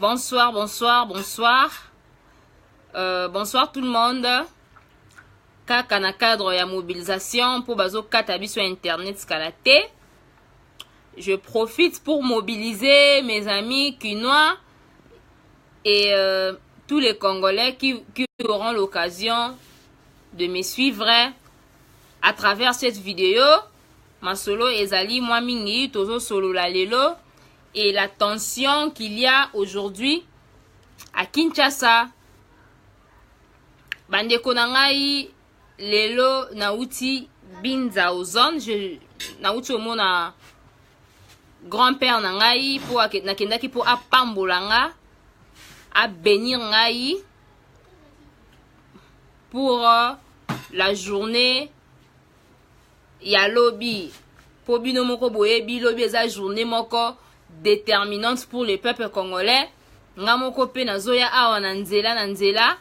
Bonsoir, bonsoir, bonsoir. Bonsoir tout le monde. Kaka na cadre ya mobilisation pour bazo katabi sur internet skalate. Je profite pour mobiliser mes amis quinois et tous les Congolais qui auront l'occasion de me suivre à travers cette vidéo. Ma solo ezali moi mingi tozo solo la lelo et la tension qu'il y a aujourd'hui à Kinshasa. Bandeko nangai lelo nauti binza ozone, je nauti omona grand-père nangai pour nakendaki pour apambolanga à bénir ngai pour la journée ya lobby po bino moko boyebi lobby eza journée moko déterminante pour le peuple congolais. Nga moko pe nazoya awa na nzela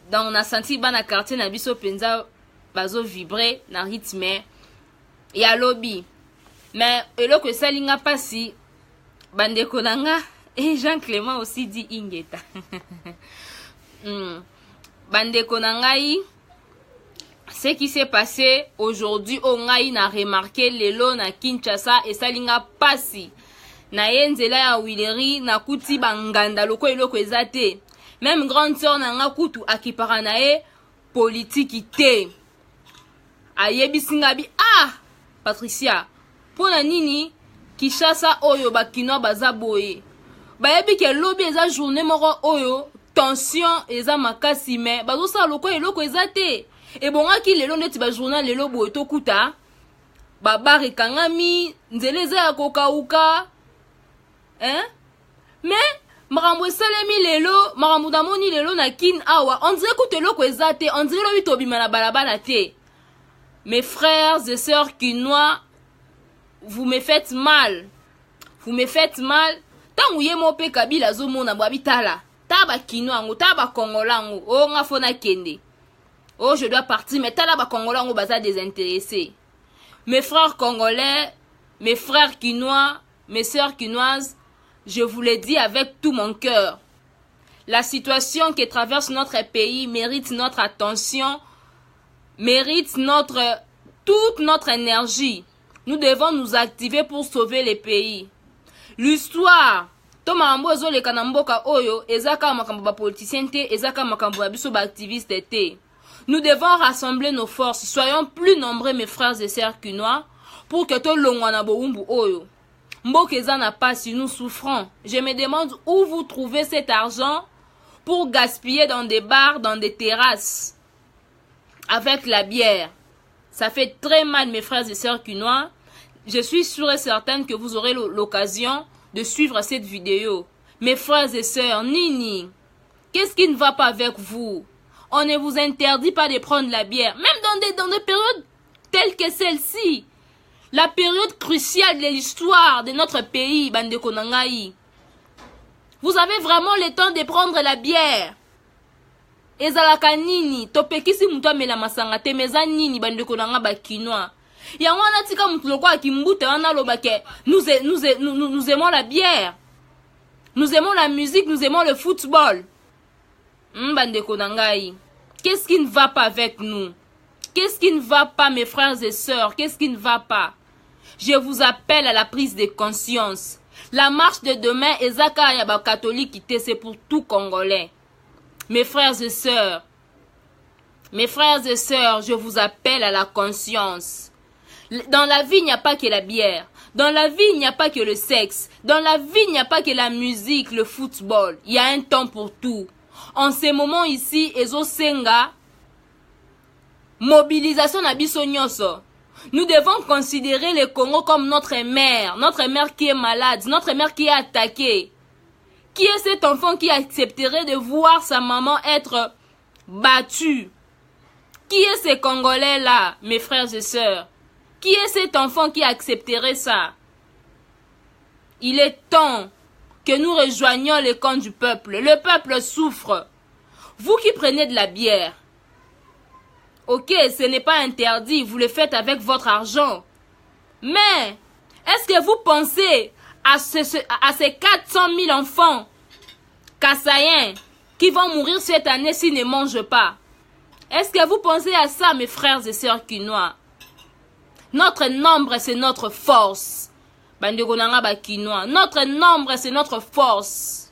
donc na senti bana quartier na biso penza bazo vibrer na rythme ya lobby. Mais eloko esalinga pasi bandeko nanga et Jean Clément aussi dit ingeta bandeko nangai. Ce qui s'est passé aujourd'hui au ngai na remarqué lelo na Kinshasa et salinga pasi na yenzela ya wileri na kuti banganda loko eloko ezate. Même grande sœur na kutu akipara na e politique te ayebisinga bi Patricia pona nini Kinshasa oyo bakino baza boye bayebi ke lobby eza journée moko oyo tension eza makasi me bazo sa loko eloko ezate. Et bon, qui lelo neti ba journal lelo boye tokuta baba rekangami nzeleza ya kokauka mais marambo esalemi lelo marambo damoni lelo na kin awa on dirait que eloko ezate on dirait lo bitobima na balabala te. Mes frères et sœurs quinois, vous me faites mal, vous me faites mal. Tangu ye mope kabila zo mona babitala taba quinois ngo taba kongolango o nga fona kende. Oh, je dois partir, mais t'as là-bas Congolais, on va désintéressé. Mes frères congolais, mes frères quinois, mes sœurs quinoises, je vous le dis avec tout mon cœur. La situation qui traverse notre pays mérite notre attention, mérite toute notre énergie. Nous devons nous activer pour sauver les pays. L'histoire, Thomas Ambozo le Kanamboka Oyo, Ezaka Makambo politicien te, Ezaka Makambo Abiso activiste te. Nous devons rassembler nos forces. Soyons plus nombreux, mes frères et sœurs quinois, pour que tout le monde boumbu oyo. Mbokeza n'a pas si nous souffrons. Je me demande où vous trouvez cet argent pour gaspiller dans des bars, dans des terrasses, avec la bière. Ça fait très mal, mes frères et sœurs quinois. Je suis sûre et certaine que vous aurez l'occasion de suivre cette vidéo. Mes frères et sœurs, Nini, qu'est-ce qui ne va pas avec vous? On ne vous interdit pas de prendre la bière, même dans des périodes telles que celle-ci. La période cruciale de l'histoire de notre pays, Bandeko Nangai. Vous avez vraiment le temps de prendre la bière. Ezalaka nini, topekisi muto amela masanga te meza nini Bandeko Nanga bakinois. Yango wana tika mutu lokwa kimbuta wana lobake nous aimons la bière. Nous aimons la musique, nous aimons le football. Bandeko Nangai, qu'est-ce qui ne va pas avec nous? Qu'est-ce qui ne va pas, mes frères et sœurs? Qu'est-ce qui ne va pas? Je vous appelle à la prise de conscience. La marche de demain, Ezaka Yaba catholique, c'est pour tout Congolais. Mes frères et sœurs, je vous appelle à la conscience. Dans la vie, il n'y a pas que la bière. Dans la vie, il n'y a pas que le sexe. Dans la vie, il n'y a pas que la musique, le football. Il y a un temps pour tout. En ces moments ici, Ezo Senga, mobilisation na biso nyonso. Nous devons considérer le Congo comme notre mère qui est malade, notre mère qui est attaquée. Qui est cet enfant qui accepterait de voir sa maman être battue? Qui est ce Congolais-là, mes frères et sœurs? Qui est cet enfant qui accepterait ça? Il est temps que nous rejoignions le camp du peuple. Le peuple souffre. Vous qui prenez de la bière, ok, ce n'est pas interdit, vous le faites avec votre argent. Mais, est-ce que vous pensez à ces 400 000 enfants Kassaïens qui vont mourir cette année s'ils ne mangent pas. Est-ce que vous pensez à ça, mes frères et sœurs Kinois? Notre nombre, c'est notre force. Notre nombre, c'est notre force.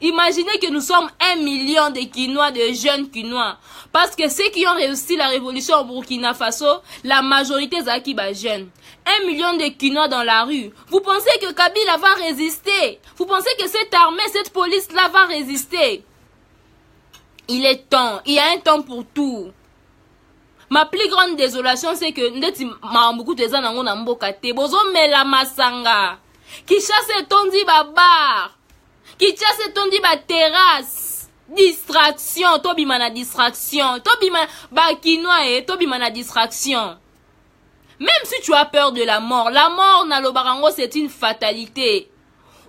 Imaginez que nous sommes 1 million de Kinois, de jeunes Kinois. Parce que ceux qui ont réussi la révolution au Burkina Faso, la majorité c'est jeunes. 1 million de Kinois dans la rue. Vous pensez que Kabila va résister? Vous pensez que cette armée, cette police-là va résister? Il est temps. Il y a un temps pour tout. Ma plus grande désolation, c'est que ndeti maambuku teza nango na mboka te. Bozo mela masanga. Qui chasse tondi babar. Qui chasse tondi ba terrasse. Distraction. Tobi mana distraction. Tobi mana ba kinoa tobi mana distraction. Même si tu as peur de la mort na lobarango c'est une fatalité.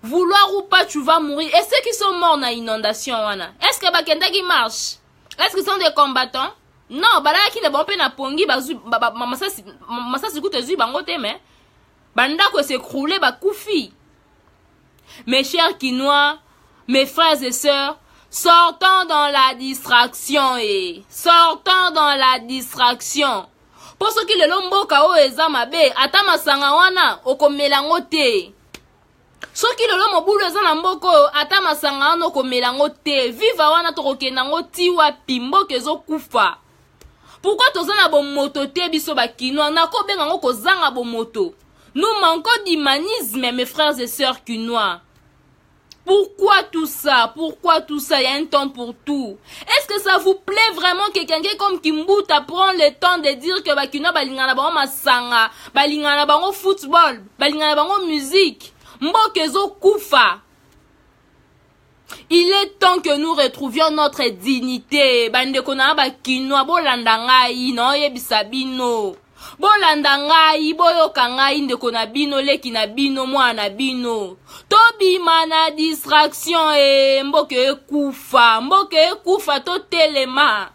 Vouloir ou pas, tu vas mourir. Et ceux qui sont morts dans l'inondation, est-ce que Bakenda qui marche? Est-ce qu'ils sont des combattants? Non, balaki ne bon pe na pongi bazu masasi koute zu bangote mais banda ko s'écrouler ba koufi. Mes chers Kinois, mes frères et sœurs, sortons dans la distraction sortons dans la distraction. Pour ceux qui le lombo kao ezamabe ata masanga wana okomelango te. Soki lolo mobulu eza na mboko ata masanga ano komelango te. Viva wana tokokenango tiwa pimboke ezokufa. Pourquoi toza na bon moto te biso ba Kinois na ko benga ngo kozanga bon moto? Nous manquons d'humanisme, mes frères et sœurs Kinois. Pourquoi tout ça? Pourquoi tout ça? Il y a un temps pour tout. Est-ce que ça vous plaît vraiment que quelqu'un comme Kimbuta prend le temps de dire que ba Kinois balingana bango masanga, balingana bango football, balingana bango musique? Mbokezo Koufa. Il est temps que nous retrouvions notre dignité. Bande kona ba Kinois bolanda ngai no yebisa bino. Bolanda ngai boyoka ngai ndeko na bino leki na bino mwana bino. Tobi mana distraction mboke kufa to telema.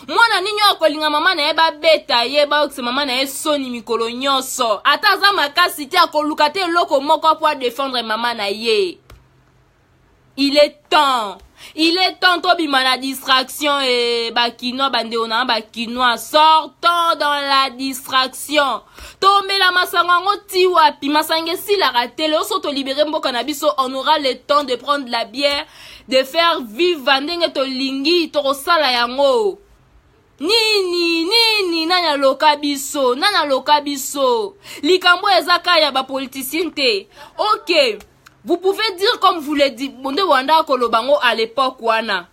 Mwana ninyo akolinga mama na yeba beta yeba okse mama na ye soni mikolo nyonso. Ataza makasi te akoluka te loko moko pour défendre mama na ye. Il est temps tobi mana distraction bakinois bande ona bakinois sortons dans la distraction. Tombe la masanga ngoti wapi masange si la raté le soto libérer mboka na biso on aura le temps de prendre la bière, de faire vivre ndenge to lingi to sala yango. Nini nana loka biso likambo ezaka ya ba politicien te. OK, vous pouvez dire comme vous le dites bonde wanda kolobango à l'époque wana.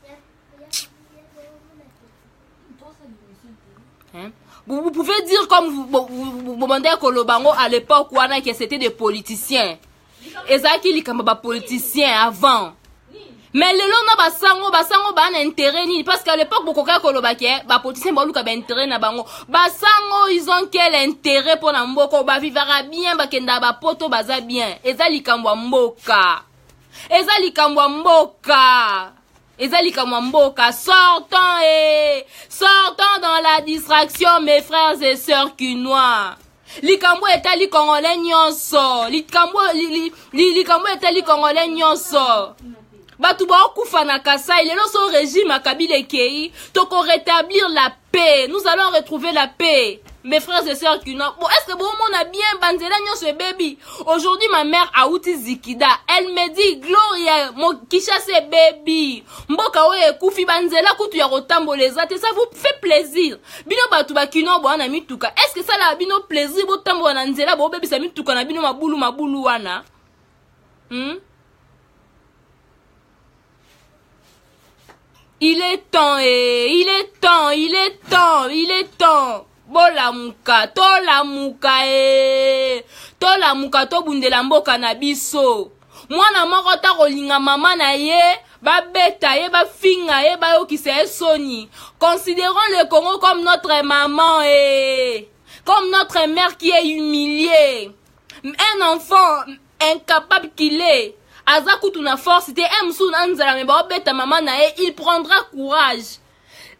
Vous pouvez dire comme vous bonde kolobango à l'époque wana que c'était des politiciens. Ezaki likambo ba politiciens avant. Mais le long na basango ba na intérêt ni parce qu'à l'époque bokoka kolobake ba politicien ba luka ba intérêt na bango basango ils ont quel intérêt pour na mboko ba vivra bien ba kenda ba poto baza bien ezali kambwa mboka sortons dans la distraction mes frères et sœurs Kinois. Likambo etali congolais nyonso likambo etali congolais nyonso. Batu ba okufa na Kasai, le so régime Kabila ekei, toko rétablir la paix. Nous allons retrouver la paix. Mes frères et sœurs Kinois. Bon, est-ce que bon on a bien banzela nyonso baby? Aujourd'hui ma mère a outi Zikida. Elle me dit Gloria mo kishase baby. Mboka oye kufi banzela kutu ya rotamboleza te ça vous fait plaisir. Bino batu ba Kinois bo na mituka. Est-ce que ça la bino plaisir bo tambo na nzela bo baby sa mituka na bino mabulu wana? Il est temps. Bola muka, tola muka to bundela mboka na biso. Mwana moko ta kolinga mama na ye, ba beta ye, ba finga ye, ba yokisa soni. Considérons le Congo comme notre maman comme notre mère qui est humiliée. Un enfant incapable qu'il est. Azakutu na force te emsu nanzala me ba beta maman na ye, il prendra courage.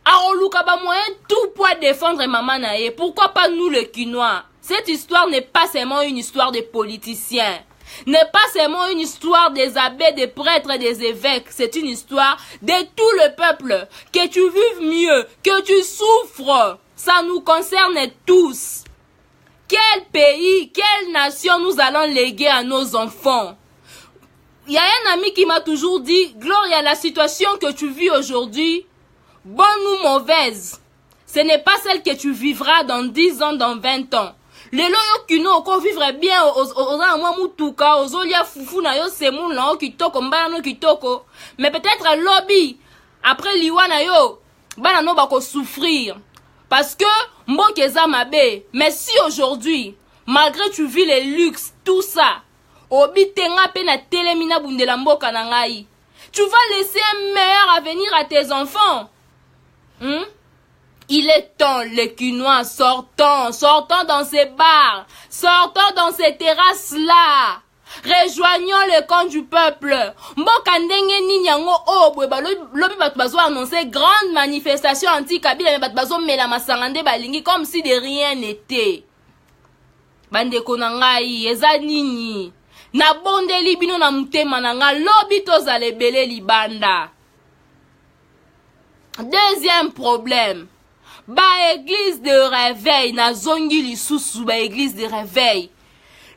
Aoluka ba moyen tout pour défendre maman nae. Pourquoi pas nous les Kinois? Cette histoire n'est pas seulement une histoire de politiciens. n'est pas seulement une histoire des abbés, des prêtres et des évêques. C'est une histoire de tout le peuple. Que tu vives mieux, que tu souffres, ça nous concerne tous. Quel pays, quelle nation nous allons léguer à nos enfants? Il y a un ami qui m'a toujours dit, Gloria, la situation que tu vis aujourd'hui, bonne ou mauvaise, ce n'est pas celle que tu vivras dans 10 ans, dans 20 ans. Lelo yo kino ko vivre bien oza mwa mutuka ozolia fufu na yo semu na kitoko mbana no kitoko, mais peut-être lobby après liwana yo bana no bako souffrir parce que mboka eza mabe. Mais si aujourd'hui malgré tu vis les luxes tout ça obi tenga pe na telemina bundela mboka na ngai, tu vas laisser un meilleur avenir à tes enfants. Il est temps, les Quinois, sortons dans ces bars, sortons dans ces terrasses-là. Rejoignons le camp du peuple. Mboka ndenge nini yango obwe lobi batu bazo annoncer grande manifestation anti-Kabila, mais batu bazo mela masangande balingi comme si de rien n'était. Bandeko na ngai, eza nini? Na bondeli bino na mutema na nga lobi tozala ebele libanda. Deuxième problème. Ba église de réveil na zongi lisusu ba église de réveil.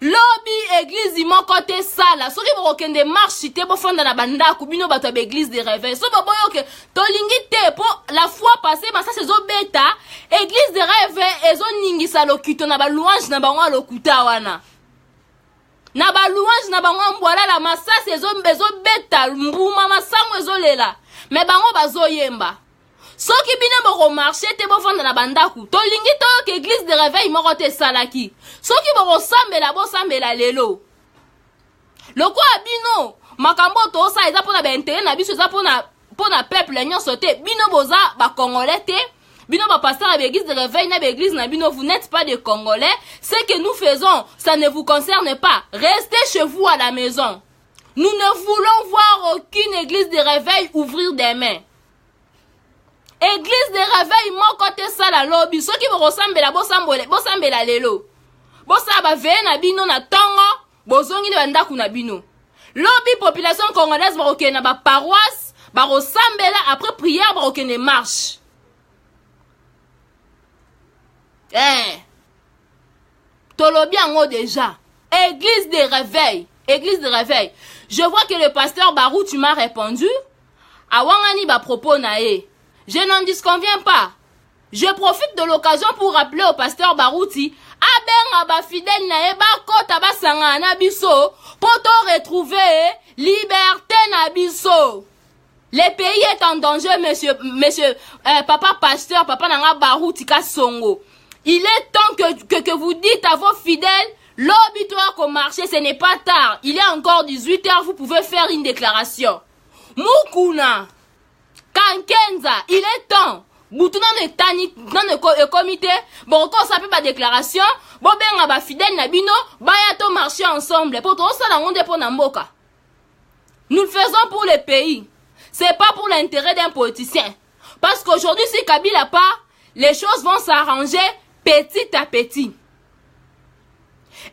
Lobby église imoko te sala. Soki bokende marche te bo fonda na bandako bino bato ba église de réveil. So boboyo ke tolingi te po la fois passée ba ça sezo beta église de réveil ezo ningisa lokito na ba louange na bango lokuta wana. Na ba louange na bango mbwala la masasa ezo beta mbuma masango ezo lela. Mais bango bazo yemba. Soki bine boko marché te bo fanda na bandaku tolingi to ke église de réveil moko te salaki. Soki boko sambela lelo loko abino makambo to sa eza pona ba intérêt na biso eza pona peuple nyonso te bino boza ba congolais te bino ba pasteur à l'église de réveil na église na bino vous n'êtes pas des congolais. Ce que nous faisons ça ne vous concerne pas. Restez chez vous à la maison. Nous ne voulons voir aucune église de réveil ouvrir des mains. Église de réveil mon côté ça la lobby soki bo sambela bo sambela lelo bo sa ba ve na bino na tongo bozongi ne banda kuna bino lobby population congolaise ba okena ba paroisse ba sambela après prière ba okene marche tolobi ango déjà église de réveil je vois que le pasteur Barou tu m'as répondu awangani ba propos na e. Je n'en disconviens pas. Je profite de l'occasion pour rappeler au pasteur Barouti, abenga ba fidèle na eba kota ba sanga na biso, poto retrouver liberté na biso. Le pays est en danger, monsieur, papa pasteur, papa nanga Barouti Kasongo. Il est temps que vous dites à vos fidèles, l'obitoire qu'au marché, ce n'est pas tard. Il est encore 18 h, vous pouvez faire une déclaration. Mukuna. Kankenza, il est temps. Boutuna ne tani dans le comité. Bon, quand ça fait ma déclaration, bon ben ba fidèle na bino, bayato marcher ensemble. Pour tout ça, on dépend n'amboka. Nous le faisons pour le pays. C'est pas pour l'intérêt d'un politicien. Parce qu'aujourd'hui, si Kabila part, les choses vont s'arranger petit à petit.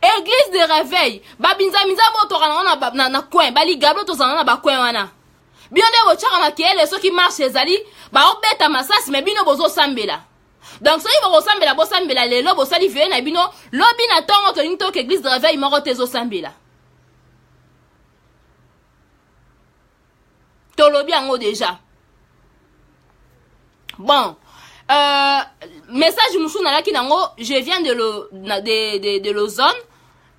Église de réveil, babinza miza botorana na coin, bali gablo to na ba coin wana. Bionde bochaka makiele so ki marche ezali ba obeta masasi mais bino bozo sambela. Donc so ibo sambela bo sambela lelo bo sali vie na bino lobi na tongo to nito ke église de réveil moko tezo sambela. To lobi ango déjà. Bon, message musu na laki nango, je viens de l'ozone.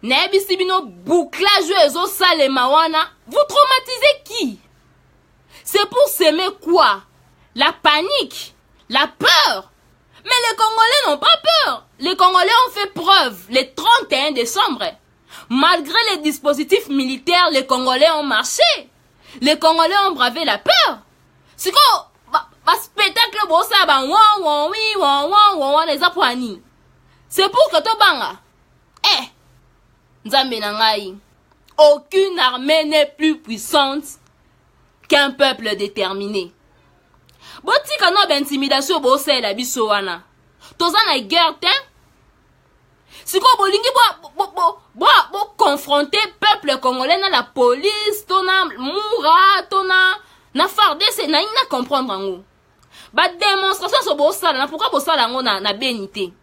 Nebi sibino bouclage ezo sale mawana. Vous traumatisez qui? C'est pour s'aimer quoi? La panique, la peur. Mais les Congolais n'ont pas peur. Les Congolais ont fait preuve le 31 décembre. Malgré les dispositifs militaires, les Congolais ont marché. Les Congolais ont bravé la peur. C'est quoi? Spectacle bossa ba les apouani. C'est pour que to banga. Nzambe na ngai. Aucune armée n'est plus puissante qu'un peuple déterminé. Botika no intimidation bossa la biso wana. Toza na guerre te. Si vous bolingi confronter peuple congolais na la police, tona moura, tona na FARDC, na ina comprendre ngo. Ba démonstration so bo sala, pourquoi bo sala ngo na bénité.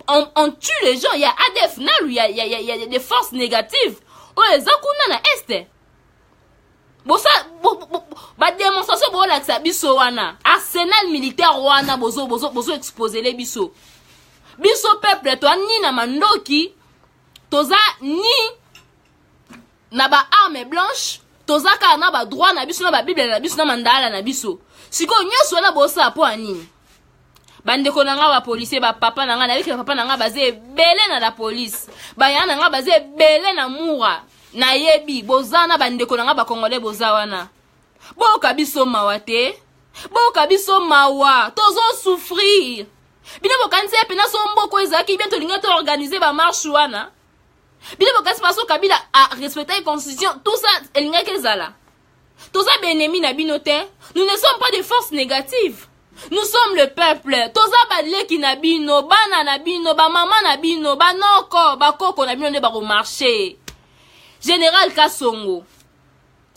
On tue les gens, il y a ADF, il y a des forces négatives. Oh, les akuna na este. Ba démonstration bo la biso wana. Arsenal militaire wana bozo exposer les biso. Biso peuple to ni na mandoki, toza ni na ba arme blanche, toza ka na ba droit na biso na ba bible na biso na mandala na biso. Siko nyoso na bosa po anini. Bande ko nanga ba policier ba papa nanga na biki papa nanga baze belé na la police. Ba yana nanga baze belé na moura. Na yebi bozana bande ko nanga ba congolais bozawana. Bo kabiso mawate. Bo kabiso mawa. Tozo souffrir. Bino bokanzi pena so mboko ezaki bientôt linga to organiser ba marche wana. Bino bokanzi paso kabila a respecter la constitution. Tout ça elinga kezala. Tout ça benemi na binote. Nous ne sommes pas des forces négatives. Nous sommes le peuple. Toza badleki na bino, bana na bino, ba mama na bino, ba noko, ba koko na bino ne ba ko marcher. Général Kasongo.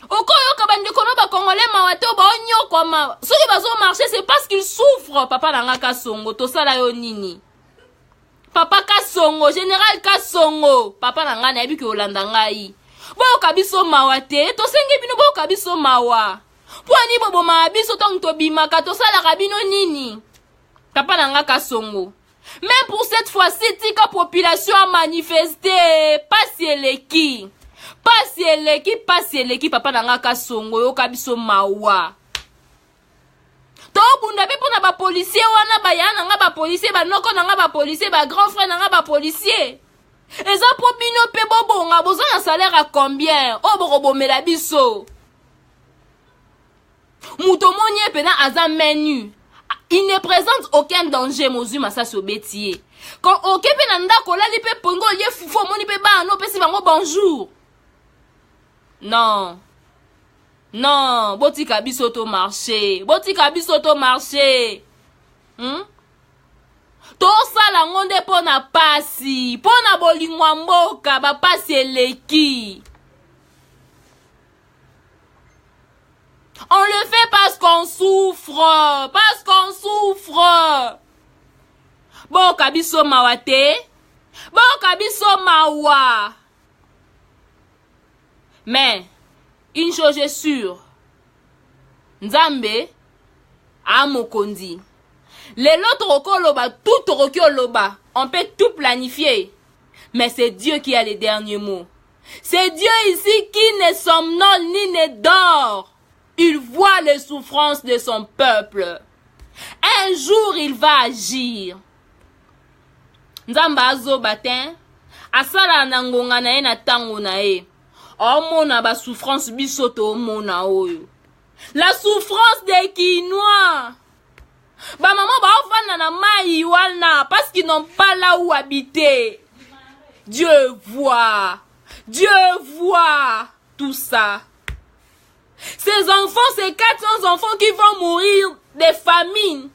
Okoyo kabande kono ba congolais mawate ba onyoko ma. Ceux qui bazo marcher c'est parce qu'ils souffrent. Papa nanga Kasongo, to sala yo nini. Papa Kasongo, général Kasongo. Papa nanga na yebi ki olanda ngai. Bo kabiso mawate, to senge bino bo kabiso mawa. Pouani bobo ma biso tong to bimaka to sala kabino nini. Papa nanga Kasongo. Même pour cette fois-ci, tika population a manifesté. Pas eleki, papa nanga Kasongo yo kabiso mawa. To bunda pe pona ba policier wana ba yana nga ba policier ba noko nanga ba policier ba grand frère nanga ba policier. Eza popino pe bobo nga bozo na salaire à combien? O boko bomela biso. Moutomonye pena aza menu. Il ne présente aucun danger mozuma sa sobetier. Quand oké pe nanda kola li pe pongo ye fufo moni pe ba no pe si bango bonjour. Non. Non, botika biso to marché. Botika biso to marché. To sala ngonde pona pasi, pona bolingwa mboka ba pasi eleki. On le fait parce qu'on souffre. Parce qu'on souffre. Boka biso mawate. Boka biso mawa. Mais, une chose est sûre. Nzambe, amokondi. Les lots loba, tout loba. On peut tout planifier. Mais c'est Dieu qui a les derniers mots. C'est Dieu ici qui ne somnole ni ne dort. Il voit les souffrances de son peuple. Un jour, il va agir. Nzamba azo batin. Asala nangonga na na tango na e. Omona ba souffrance bisoto omona oyo. La souffrance des Kinois. Ba maman ba ofana na mai wana parce qu'ils n'ont pas là où habiter. Dieu voit tout ça. Ces enfants, ces 400 enfants qui vont mourir des famines.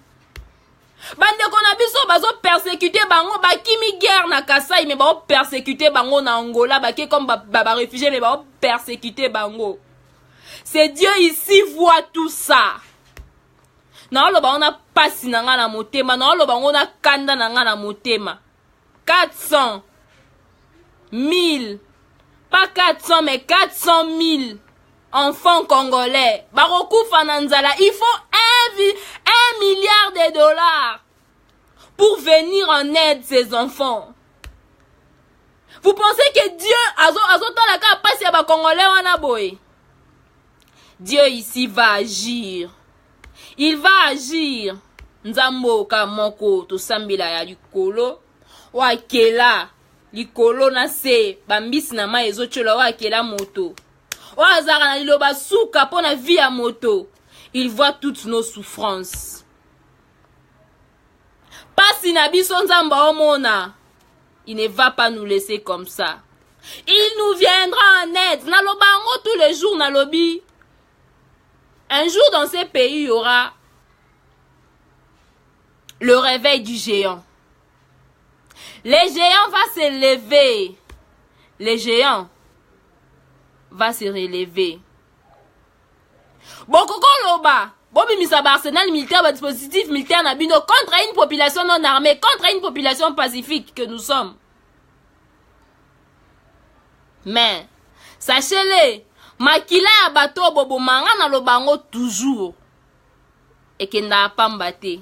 Bande qu'on a biso bazo persécuter bango ba kimi guerre na Kasai mais ba persécuter bango na Angola ba ke comme ba réfugiés mais ba persécuter bango. C'est Dieu ici voit tout ça. Na lo ba on a pasi na nga na motema, na lo ba on a kanda na nga na motema. 400 000 pas 400 mais 400 000 enfants congolais. Baroku Fananzala, il faut 1 milliard de dollars pour venir en aide ces enfants. Vous pensez que Dieu azotala passe ya ba congolais wana boy? Dieu ici va agir. Il va agir. Nzambo ka moko to sambila ya likolo wa kela likolo na se bambisi na ma ezochola wa kela moto. Wa zara na liloba suka pona vie ya moto. Il voit toutes nos souffrances. Pasi na biso nzamba omona. Il ne va pas nous laisser comme ça. Il nous viendra en aide. Nalobango tous les jours nalobi. Un jour dans ces pays, il y aura le réveil du géant. Les géants vont se lever. Les géants vont se relever. Bokoko loba. Bobi misa arsenal militaire, ba dispositif militaire na bino contre une population non armée, contre une population pacifique que nous sommes. Mais, sachez-le, makila ya bato bobo manga na lobango toujours. Et que n'a pas mbate.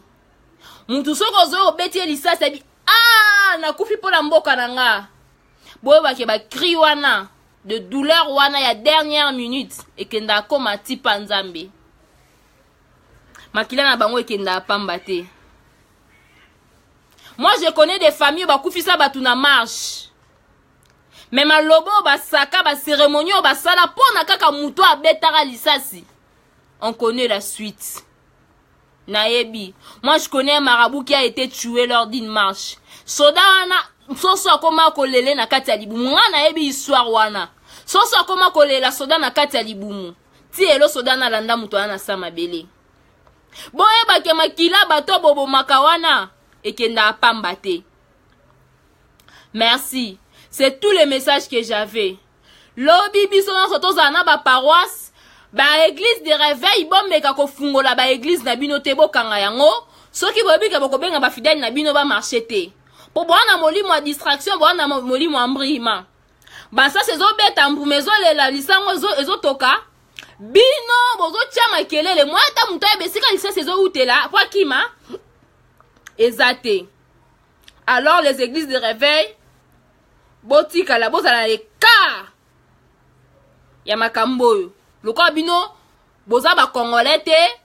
Mutu soko zo obeti elisa sabi, ah, na kufi po la mboka nanga. Boye ba ke ba cri wana, de douleur wana ya dernière minute, et que n'a koma tipa nzambe. Makila na bango et que n'a pas mbate. Moi je connais des familles ba kufi sa batu na marche. Mais ma lobo ba saka ba cérémonie ba sala pona kaka muto abetara lisasi. On connaît la suite. Naebi. Moi je connais un marabout qui a été tué lors d'une marche. Soda wana soso akoma kolele na kati ya libumu. Nga naebi histoire wana. Soso akoma kolela soda na kati ya libumu. Ti elo soda na landa muto wana sama bele. Boye ba ke makila bato bobo makawana ekenda pambate. Merci. C'est tout le message que j'avais. Lobi biso na soto zana ba paroisse, ba église de réveil bomeka ko fungola ba église na bino te bokanga yango, soki bobi ka bokobenga ba fidèle na bino ba marcher te. Po bwana molimo a distraction, bwana molimo ambrima. Ba ça c'est zo beta mbumezo lela lisango ezo toka. Bino bozo tia makelele moi ta muto ebesika lisa sezo utela kwa kima ezate. Alors les églises de réveil botika la boza la eka ya makambo yo. Loko bino boza ba congolais te